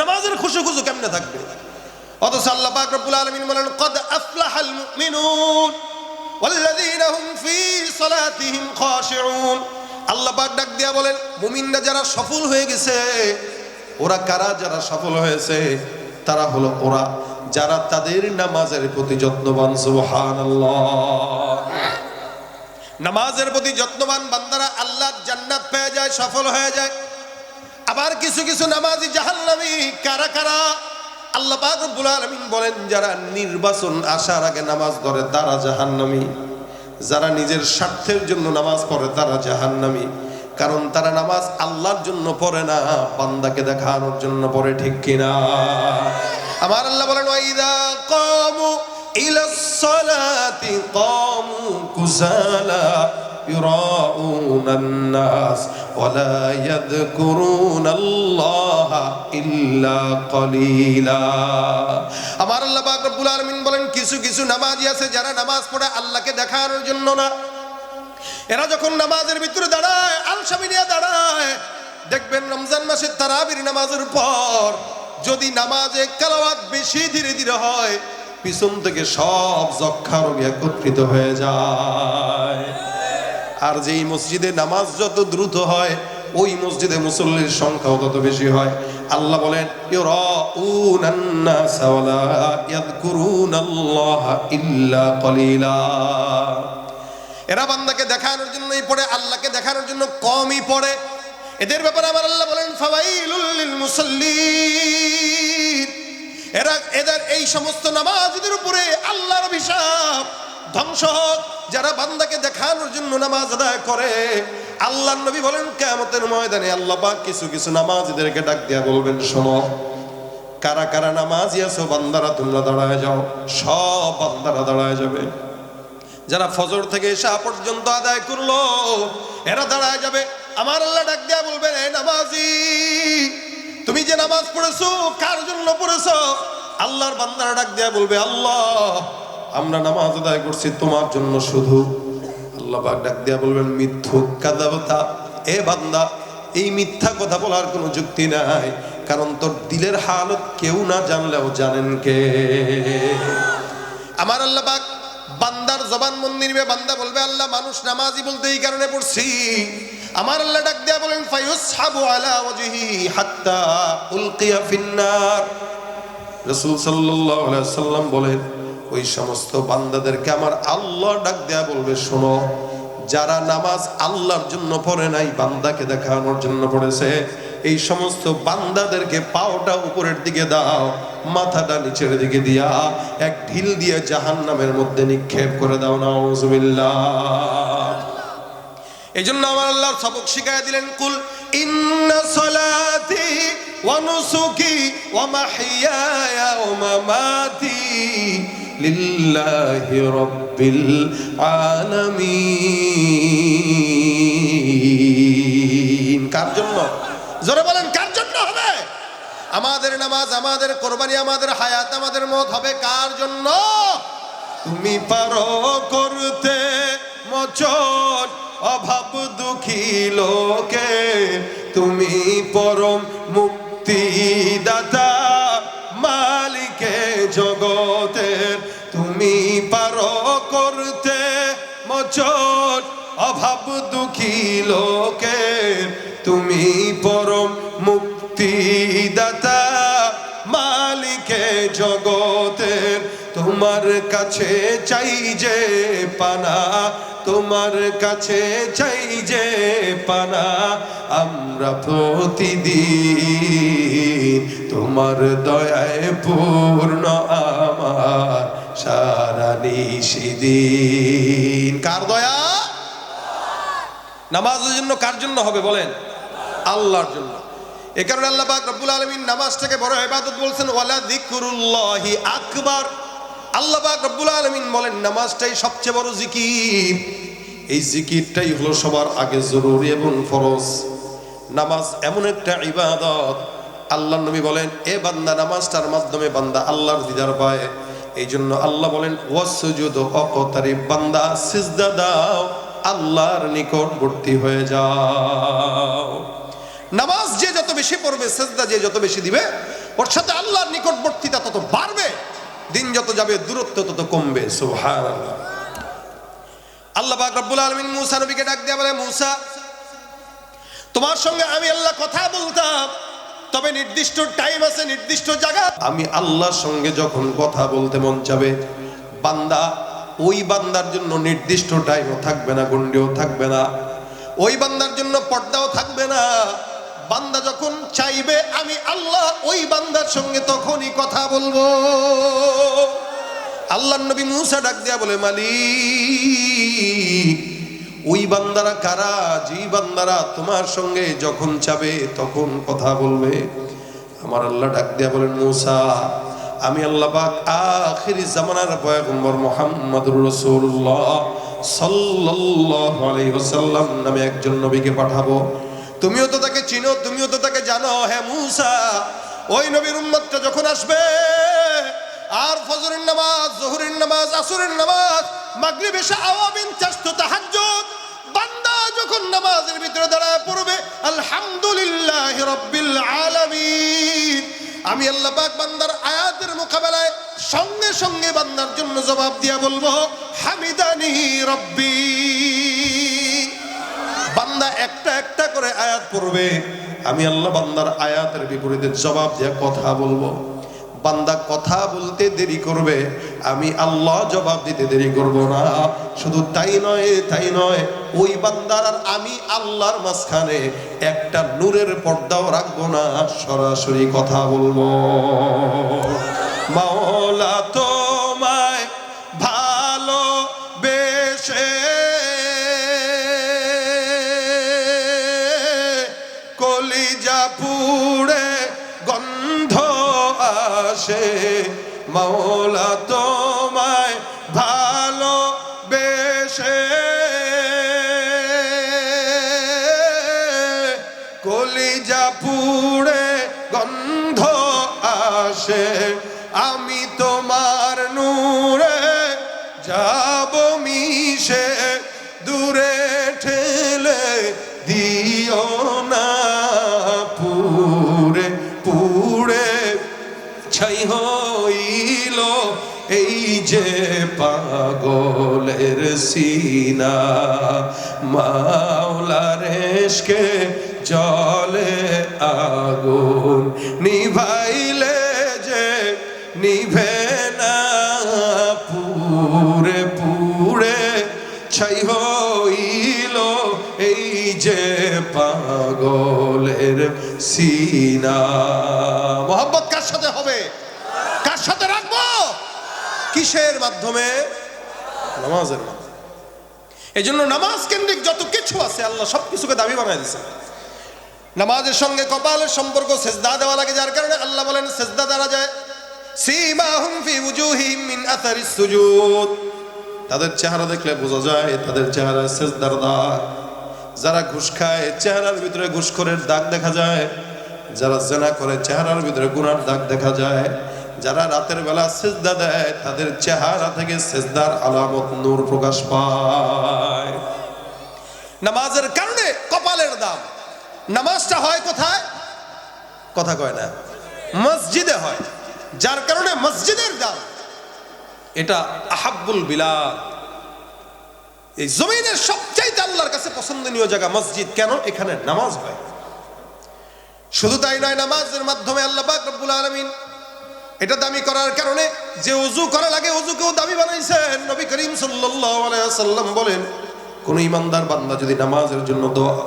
নামাজের খুশু খুশু কেমনে থাকবে? অথচ আল্লাহ পাক রব্বুল আলামিন বলেন, ক্বাদ আফলাহাল মুমিনুন ওয়াল্লাযীনা হুম ফী সালাতিহিম খাশিউন। আল্লাহ পাক ডাক দিয়া বলেন, মুমিনরা যারা সফল হয়ে গেছে, ওরা কারা? যারা সফল হয়েছে তারা হলো ওরা যারা তাদের নামাজের প্রতি যত্নবান। সুবহানাল্লাহ। নামাজের প্রতি যত্নবান বান্দারা আল্লাহর জান্নাত পেয়ে যায়, সফল হয়ে যায়। আবার কিছু কিছু নামাজি জাহান্নামী। কারা কারা? আল্লাহ পাক রব্বুল আলামিন বলেন, যারা নির্বাচন আসার আগে নামাজ পড়ে তারা জাহান্নামী। যারা নিজের স্বার্থের জন্য নামাজ পড়ে তারা জাহান্নামী। কারণ তারা নামাজ আল্লাহর জন্য পড়ে না, বান্দাকে দেখানোর জন্য পড়ে। ঠিক কিনা? আমার আল্লাহ বলেন, ওয়াইদা কামু ইলাস সালাতি কামু কুসালা ইউরাউনান নাস ওয়ালা ইয়াযকুরুনাল্লাহা ইল্লা কলিলা। আমার আল্লাহ পাক রব্বুল আলামিন বলেন, কিছু কিছু নামাজি আছে যারা নামাজ পড়ে আল্লাহকে দেখানোর জন্য না, এরা যখন নামাজের ভিতরে দাঁড়ায়, আলসামি নিয়ে দাঁড়ায়, দেখবেন রমজান মাসের তারাবির নামাজের পর যদি নামাজে কালাওয়াত বেশি ধীরে ধীরে হয়, পিছন থেকে সব যক্ষা রোগ একত্রিত হয়ে যায়। আর যেই মসজিদে নামাজ যত দ্রুত হয়, ওই মসজিদে মুসল্লির সংখ্যাও তত বেশি হয়। আল্লাহ বলেন, ইউরাউনান নাস ওয়ালা ইয়াযকুরুনাল্লাহা ইল্লা কলিলা। এরা বান্দাকে দেখানোর জন্যই পড়ে, আল্লাহকে দেখানোর জন্য কমই পড়ে। এদের ব্যাপারে আমার আল্লাহ বলেন, ফাওয়াইলুল লিল মুসাল্লিন। এদের এই সমস্ত নামাজীদের উপরে আল্লাহর অভিশাপ, ধ্বংস হোক যারা বান্দাকে দেখানোর জন্য নামাজ আদায় করে। আল্লাহর নবী বলেন, কিয়ামতের ময়দানে আল্লাহ পাক কিছু কিছু নামাজীদেরকে ডাক দিয়া বলবেন, শোনো, কারা কারা নামাজি আছো বান্দারা তোমরা দাঁড়ায় যাও। সব বান্দারা দাঁড়ায় যাবে। যারা ফজর থেকে এশা পর্যন্ত আদায় করলো এরা দাঁড়ায় যাবে। আমার আল্লাহ ডাক দিয়া বলবেন, এই নামাজি, তুমি যে নামাজ পড়েছো কার জন্য পড়েছো? আল্লাহর বান্দারা ডাক দিয়া বলবে, আল্লাহ, আমরা নামাজ আদায় করছি তোমার জন্য শুধু। আল্লাহ পাক ডাক দিয়া বলবেন, মিথ্যুক কাযাবতা, এ বান্দা, এই মিথ্যা কথা বলার কোনো যুক্তি নাই, কারণ তোর দিলের হালত কেউ না জানলেও জানেন কে? আমার আল্লাহ পাক বান্দার জবান বন্দি নিবে। বান্দা বলবে, আল্লাহ, মানুষ নামাজি বলতে এই কারণে পড়ছি। আমার আল্লাহ ডাক দিয়া বলেন, ফায়ুসহাবু আলা ওয়াজহি হাত্তা উলকিয়া ফিন্নার। রাসূল সাল্লাল্লাহু আলাইহি ওয়াসাল্লাম বলেন, ওই সমস্ত বান্দাদেরকে আমার আল্লাহ ডাক দেয়া বলবে, শোনো, যারা নামাজ আল্লাহর জন্য পড়ে নাই, বান্দাকে দেখানোর জন্য পড়েছে, এই সমস্ত বান্দাদেরকে পাওটা উপরের দিকে দাও, মাথাটা নিচের দিকে দিয়া এক ঢিল দিয়ে জাহান্নামের মধ্যে নিক্ষেপ করে দাও। নাউযুবিল্লাহ। এই জন্য আমার আল্লাহর সবক শিখায় দিলেন, কুল ইন্না সলাতি ওয়া নুসুকি ওয়া মাহইয়ায়া ওয়া মামাতি লিল্লাহি রাব্বিল আলামিন। কার জন্য? জোরে বলেন, কার জন্য হবে? আমাদের নামাজ, আমাদের কোরবানি, আমাদের হায়াত, আমাদের মত হবে কার জন্য? তুমি পারো করতে মোচন অভাব দুঃখী লোকে, তুমি পরম মুক্তিদাতা মালিকে জগতের, তুমি পারো করতে মোচন অভাব দুঃখী লোকের, তুমি পরম মুক্তিদাতা মালিকে জগতের। তোমার কাছে চাই যে পানা, তোমার কাছে চাই যে পানা, আমরা প্রতিদিন তোমার দয়ায় পূর্ণ আমার সারা নিশিদিন। কার দয়া? নামাজের জন্য কার জন্য হবে বলেন? আল্লাহর জন্য। এই কারণে আল্লাহ পাক রব্বুল আলামিন নামাজটাকে বড় ইবাদত বলছেন, ওয়ালা যিকরুল্লাহি আকবার। আল্লাহ পাক রব্বুল আলামিন বলেন, নামাজটাই সবচেয়ে বড় জিকির। এই জিকিরটাই হলো সবার আগে জরুরি এবং ফরজ। নামাজ এমন একটা ইবাদত, আল্লাহর নবী বলেন, এ বান্দা, নামাজটার মাধ্যমে বান্দা আল্লাহর দিদার পায়। এই জন্য আল্লাহ বলেন, ওয়াসজুদ ওয়াকতারিব, বান্দা সিজদা দাও, আল্লাহর নিকটবর্তী হয়ে যাও। নামাজ যে যত বেশি পড়বে, সিজদা যে যত বেশি দিবে, ওর সাথে আল্লাহর নিকটবর্তীতা তত বাড়বে। দিন যত যাবে দূরত্ব তত কমবে। সুবহানাল্লাহ। আল্লাহ পাক রব্বুল আলামিন মুসা নবীকে ডাক দিয়ে বলে, মুসা, তোমার সঙ্গে আমি আল্লাহ কথা বলতাম, তবে নির্দিষ্ট টাইম আছে, নির্দিষ্ট জায়গা। আমি আল্লাহর সঙ্গে যখন কথা বলতে মন চাবে, বান্দা, ওই বান্দার জন্য নির্দিষ্ট টাইমও থাকবে না, গন্ডিও থাকবে না, ওই বান্দার জন্য পর্দাও থাকবে না। বান্দা যখন চাইবে আমি আল্লাহ ওই বান্দার সঙ্গে তখনই কথা বলবো। আল্লাহর নবী মুসা ডাক দিয়া বলে, মালিক, ওই বান্দারা কারা? যেই বান্দারা তোমার সঙ্গে যখন চাবে তখন কথা বলবে। আমার আল্লাহ ডাক দিয়া বলেন, মুসা, আমি আল্লাহ পাক আখিরি জামানার পয়গম্বর মুহাম্মদুর রাসূলুল্লাহ সাল্লাল্লাহু আলাইহি ওয়াসাল্লাম নামে একজন নবীকে পাঠাবো। তুমিও তো তাকে চিনো, তুমিও তো তাকে জানো। হে মুসা, ওই নবীর উম্মতটা যখন আসবে আর ফজরের নামাজ, যোহরের নামাজ, আসরের নামাজ, মাগরিব, এশা, আওয়াবিন, চারটো তাহাজ্জুদ নামাজের ভিতরে দাঁড়ায় পড়বে আলহামদুলিল্লাহি রাব্বিল আলামিন, আমি আল্লাহ পাক বান্দার আয়াতের মোকাবেলায় সঙ্গে সঙ্গে বান্দার জন্য জবাব দিয়া বলবো হামিদানি রব্বি। বান্দা একটা একটা করে আয়াত পড়বে, আমি আল্লাহ বান্দার আয়াতের বিপরীতে জবাব দিয়া কথা বলবো। বান্দা কথা বলতে দেরি করবে, আমি আল্লাহ জবাব দিতে দেরি করব না। শুধু তাই নয়, ওই বান্দার আর আমি আল্লাহর মাঝখানে একটা নূরের পর্দাও রাখবো না, সরাসরি কথা বলবো। মাওলা তোমায় ভালোবেসে কলিজা পুড়ে গন্ধ আসে, মাওলা তোমায় ভালোবেসে কলিজা পুড়ে গন্ধ আসে, আমি তোমার নূরে যাব মিশে, দূরে ঠেলে দিও না, পুরে পুড়ে ছাই হইল এই যে পাগলের সিনা, মাওলার ইশকে জলে আগুন নিভাইলে যে নিভে না, পুরে পুড়ে ছাই হইল এই যে পাগলের সিনা। মোহাম্মত কার সাথে হবে, কার সাথে রাখবো? কিসের মাধ্যমে? নামাজের মাধ্যমে। এই জন্য নামাজ কেন্দ্রিক যত কিছু আছে আল্লাহ সবকিছুকে দাবি বানায় দিয়েছে। নামাজের সঙ্গে কপালের সম্পর্ক, সেজদা দেওয়া লাগে, যার কারণে আল্লাহ বলেন সেজদা দ্বারা যায় সীমাহুম ফি উজুহিহিম মিন আসারিস সুজুদ, তাদের চেহারা দেখলে বোঝা যায় তাদের চেহারায় সেজদার দাগ। যারা ঘুষ খায় চেহারার ভিতরে ঘুষখোরের দাগ দেখা যায়, যারা জেনা করে চেহারার ভিতরে গুনার দাগ দেখা যায়, যারা রাতের বেলা সেজদা দেয় তাদের চেহারা থেকে সেজদার আলামত নূর প্রকাশ পায়। নামাজের কারণে কপালের দাম। নামাজটা হয় কোথায়? কথা কয় না, মসজিদে হয়, যার কারণে মসজিদের দাম। এটা আহাব্বুল বিলাদ, এই জমিনের সবচাইতে আল্লাহর কাছে পছন্দনীয় জায়গা মসজিদ। কেন? এখানে নামাজ হয়। শুধু তাই নয়, নামাজের মাধ্যমে আল্লাহ পাক রব্বুল আলামিন এটা দামি করার কারণে যে ওযু করা লাগে ওযুকেও দামি বানাইছেন। নবী করিম সাল্লাল্লাহু আলাইহি ওয়াসাল্লাম বলেন, কোন ইমানদার বান্দা যদি নামাজের জন্য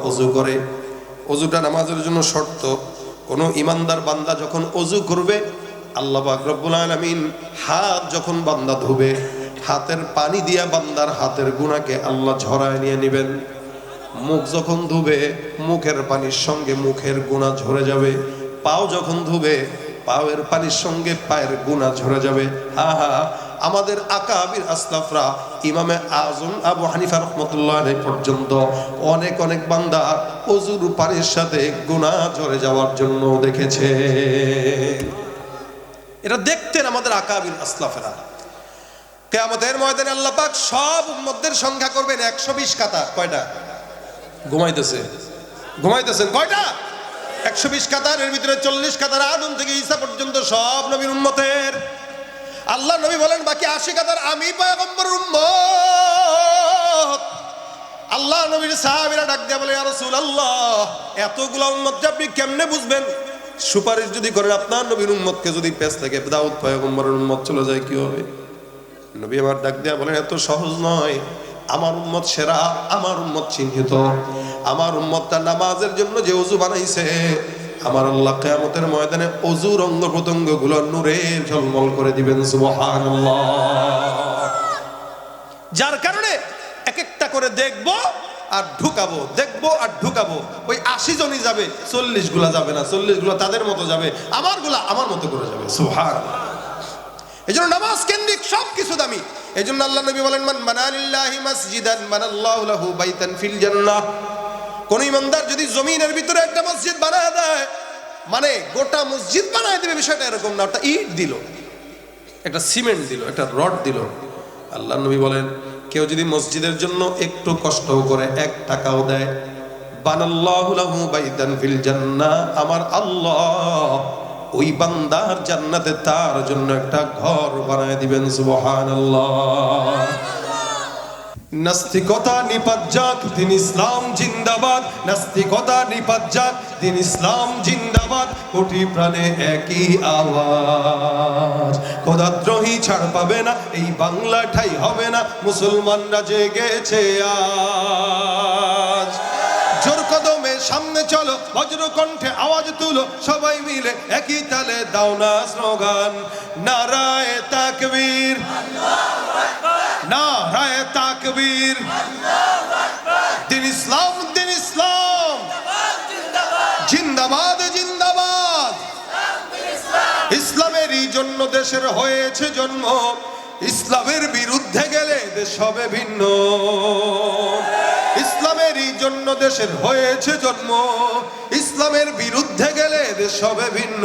ওযু করে, ওযুটা নামাজের জন্য শর্ত। কোন ইমানদার বান্দা যখন ওযু করবে, আল্লাহ পাক রব্বুল আলামিন হাত যখন বান্দা ধুবে, হাতের পানি দিয়া বান্দার হাতের গুনাহকে আল্লাহ ঝরায় নিয়ে নেবেন। মুখ যখন ধুবে, মুখের পানির সঙ্গে মুখের গুনাহ ঝরে যাবে। পাও যখন ধুবে, পায়ের পানির সঙ্গে পায়ের গুনাহ ঝরে যাবে। আমাদের আকাবির আসলাফরা, ইমামে আজম আবু হানিফা রাহমাতুল্লাহ আলাইহি পর্যন্ত অনেক অনেক বান্দা ওযুর পানির সাথে গুনাহ ঝরে যাওয়ার জন্য দেখেছে। এটা দেখতেন আমাদের আকাবির আসলাফেরা। কিয়ামতের ময়দানে আল্লাহ পাক সব উম্মতদের সংখ্যা করবেন 120 কাতার। কয়টা? ঘুমাইতেছেন কয়টা? 120 কাতার। এর ভিতরে 40 কাতার আদম থেকে ঈসা পর্যন্ত সব নবীর উম্মতের। আল্লাহ নবী বলেন বাকি 80 কাতার আমি পয়গম্বরের উম্মত। আল্লাহ নবীর সাহাবীরা ডাক দিয়া বলে, ইয়া রাসূলুল্লাহ, এতগুলো উম্মত আপনি কেমনে বুঝবেন? সুপারিশ যদি করেন আপনার নবীর উম্মতকে, যদি পেছ থেকে দাউদ পয়গম্বরের উম্মত চলে যায় কি হবে? নবী আমার ডাক দিয়া বলেন, এত সহজ নয়। আমার উম্মত সেরা, আমার উম্মত চিহ্নিত। আমার উম্মতটা নামাজের জন্য যে ওযু বানাইছে, আমার আল্লাহ কিয়ামতের ময়দানে ওযুর অঙ্গ প্রত্যঙ্গ গুলো নূরে ঝলমল করে দিবেন। সুবহানাল্লাহ। যার কারণে এক একটা করে দেখবো আর ঢুকাবো, দেখবো আর ঢুকাবো। ওই 80 জনই যাবে, 40 গুলা যাবে না। 40 গুলা তাদের মতো যাবে, আমার গুলা আমার মতো করে যাবে। সুবহানাল্লাহ। এই জন্য নামাজ কেন্দ্রিক সবকিছু দামি। এই জন্য আল্লাহ নবী বলেন, মান বানা লিল্লাহি মাসজিদান বানাল্লাহু লাহু বাইতান ফিল জান্নাহ। কোন ইমানদার যদি জমিনের ভিতরে একটা মসজিদ বানায় দেয়, মানে গোটা মসজিদ বানায় দেবে, বিষয়টা এরকম না। একটা ইট দিল, একটা সিমেন্ট দিল, একটা রড দিল। আল্লাহ নবী বলেন, কেউ যদি মসজিদের জন্য একটু কষ্ট করে 1 টাকাও দেয়, বানাল্লাহু লাহু বাইতান ফিল জান্নাহ, আমার আল্লাহ ওই বান্দার জান্নাতে তার জন্য একটা ঘর বানায় দিবেন। সুবহানাল্লাহ। নাস্তিকতা নিপাত যাক, দিন ইসলাম জিন্দাবাদ। নাস্তিকতা নিপাত যাক, দিন ইসলাম জিন্দাবাদ। কোটি প্রাণে একই আওয়াজ, খোদাদ্রোহী ছাড় পাবে না, এই বাংলা ঠাই হবে না, মুসলমানরা জেগেছে আজ। জোর কদমে সামনে চলো, বজ্র কণ্ঠে আওয়াজ তুলো, সবাই মিলে একই তালে দাও না স্লোগান, নারায়ে তাকবীর, নারায়ে তাকবীর। দিন ইসলাম, দিন ইসলাম জিন্দাবাদ, জিন্দাবাদ। ইসলামেরই জন্য দেশের হয়েছে জন্ম, ইসলামের বিরুদ্ধে গেলে দেশ হবে ভিন্ন। ইসলামেরই জন্য দেশের হয়েছে জন্ম, ইসলামের বিরুদ্ধে গেলে দেশ হবে ভিন্ন।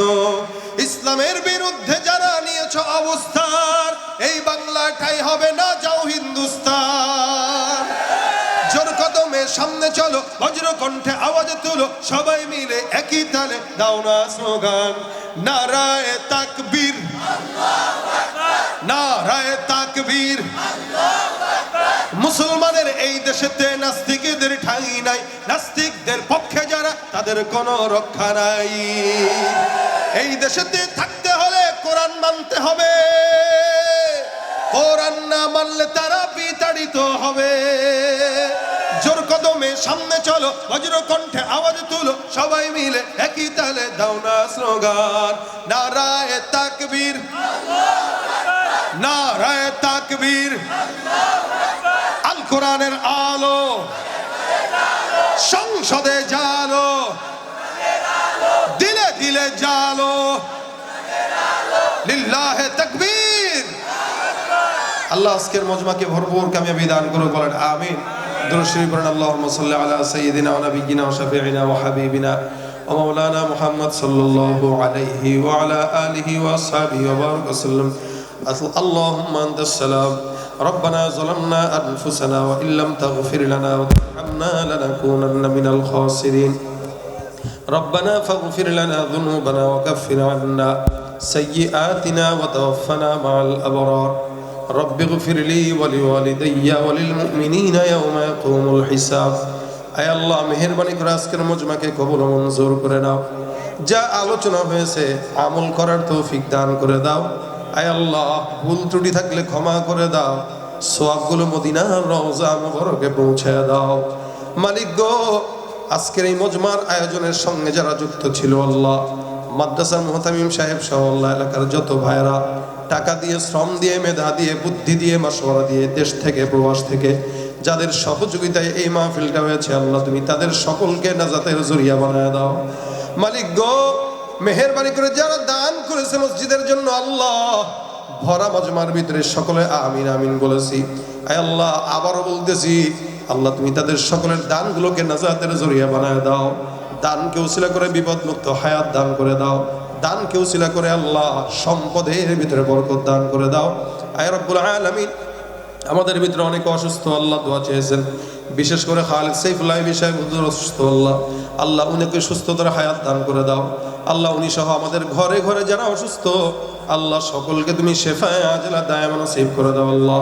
ইসলামের বিরুদ্ধে যারা নিয়েছ অবস্থান, এই বাংলাটাই হবে না যাও হিন্দুস্তান। জোর কদমে সামনে চলো, বজ্র কণ্ঠে আওয়াজ তুলো, সবাই মিলে একই তালে দাও না স্লোগান, নারায়ে তাকবীর, নারায়ে তাকবীর। মুসলমানের এই দেশেতে নাস্তিকদের ঠাঁই নাই, নাস্তিকদের পক্ষে যারা তাদের কোনো রক্ষা নাই। এই দেশেতে থাকতে হলে কোরআন মানতে হবে, কোরআন না মানলে তারা বিতাড়িত হবে। জোর কদমে সামনে চলো, বজ্র কণ্ঠে আওয়াজ তুলো, সবাই মিলে একই তালে দাও না স্লোগান, নারায়ে তাকবীর, নারায়ে তাকবীর। আল কোরআনের আলো সংসদে জালো, দিলে দিলে জালো, লিল্লাহে তাকবীর। আল্লাহ আজকের মজমাকে ভরপুর কামিয়াবি দান করুক, বলেন আমিন। দুরূদ শরীফ পড়েন, আল্লাহুম্মা সাল্লি আলা সাইয়্যিদিনা ওয়া নাবিয়্যিনা ওয়া শাফিঈনা ওয়া হাবিবিনা ওয়া মাওলানা মুহাম্মদ সাল্লাল্লাহু আলাইহি ওয়া আলা আলিহি ওয়া আসহাবিহি ওয়া বারাক ওয়া সাল্লাম। আল্লাহুম্মা আনতাস সালাম, রব্বানা যালামনা আনফুসানা ওয়া ইল্লাম তাগফির লানা ওয়া তারহামনা লানাকুনান্না মিনাল খাসিরিন। রব্বানা ফাগফির লানা যুনুবানা ওয়া কাফির আন্না সাইয়্যাতিনা ওয়া তাওফানা মাআল আবরার। রব্বি গফিরলি ওয়া লিওয়ালিদাইয়া ওয়া লিল মুমিনিনা ইয়াওমা ইয়াকুমুল হিসাব। আয় আল্লাহ, মেহেরবানি করে আজকের মজমাকে কবুল ও মঞ্জুর করে নাও। যা আলোচনা হয়েছে আমল করার তৌফিক দান করে দাও। আয় আল্লাহ, ভুল ত্রুটি থাকলে ক্ষমা করে দাও। সওয়াবগুলো মদিনার রওজা মুবারকে পৌঁছায় দাও। মালিক গো, আজকের এই মজমার আয়োজনের সঙ্গে যারা যুক্ত ছিল আল্লাহ, মাদ্রাসার মুহতামিম সাহেব সহ আল্লাহ এলাকার যত ভাইরা টাকা দিয়ে, শ্রম দিয়ে, মেধা দিয়ে, বুদ্ধি দিয়ে, মাশওয়ারা দিয়ে, দেশ থেকে প্রবাস থেকে যাদের সহযোগিতায় এই মাহফিলটা হয়েছে আল্লাহ, তুমি তাদের সকলকে নাজাতের জরিয়া বানায় দাও। মালিক গো, মেহেরবানি করে যারা দান করেছে মসজিদের জন্য আল্লাহ, ভরা মজমার ভিতরে সকলে আমিন আমিন বলেছি। আয় আল্লাহ, আবারও বলতেছি আল্লাহ, তুমি তাদের সকলের দানগুলোকে নাজাতের জরিয়া বানায় দাও। দানকে উসিলা করে বিপদ মুক্ত হায়াত দান করে দাও। দানকে উসিলা করে আল্লাহ সম্পদের ভিতরে বরকত দান করে দাও। আয় রব্বুল আলামিন, আমাদের ভিতরে অনেকে অসুস্থ আল্লাহ, দোয়া চেয়েছেন, বিশেষ করে খালেদ সাইফুল্লাহ সাহেব হুজুর অসুস্থ আল্লাহ, আল্লাহ উনাকে সুস্থতার হায়াত দান করে দাও। আল্লাহ উনি সহ আমাদের ঘরে ঘরে যারা অসুস্থ আল্লাহ, সকলকে তুমি শেফায়ে আজলা দায়মান নসিব করে দাও আল্লাহ।